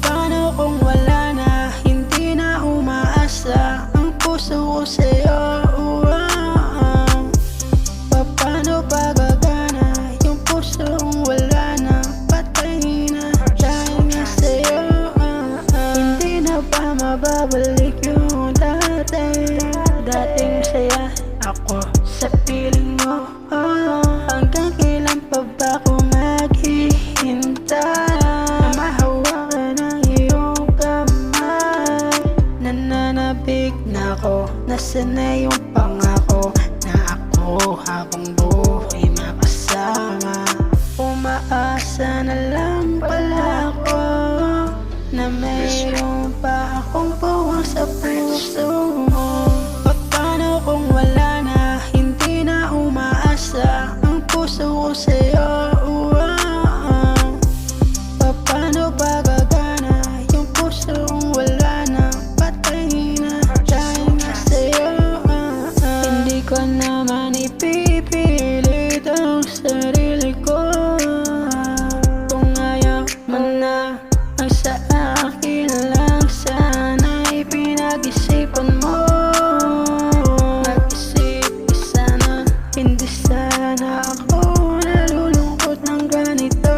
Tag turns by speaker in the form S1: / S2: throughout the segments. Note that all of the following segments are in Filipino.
S1: Paano kung wala na, hindi na umaasa ang puso ko sa'yo? Paano pagagana yung pusong wala na, patay na dahil nga sa'yo? Hindi na ba mababalik yung dating saya ako sa piling mo? Hanggang kailan pa ba ako maghihintay? Mahawakan ang iyong kamay. Nananabik na ako, nasaan na yung pangako na ako habang buhay makasama? Umaasa na lang pala ako na mayroon pa akong puwang sa puso mo. Paano kung wala na, hindi na umaasa ang puso ko sa'yo? Paano pagagana yung pusong wala na, patay na dahil nga sa'yo? Hindi ko naman ipipilit ang sarili ko. Kung ayaw man na ang sa akin lang, sana'y pinag-isipan mo. Mag-isip ka sana, hindi sana ako nalulungkot ng ganito.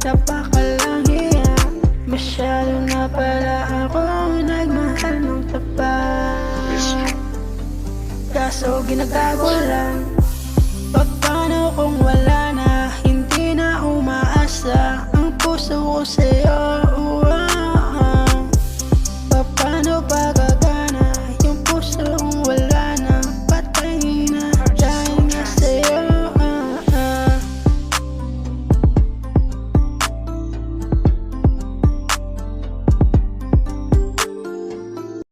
S1: Napakalangiya, masyado na pala ako nagmahal ng tapat. Kaso ginagawa lang. Paano kung wala na, hindi na umaasa ang puso ko sa'yo?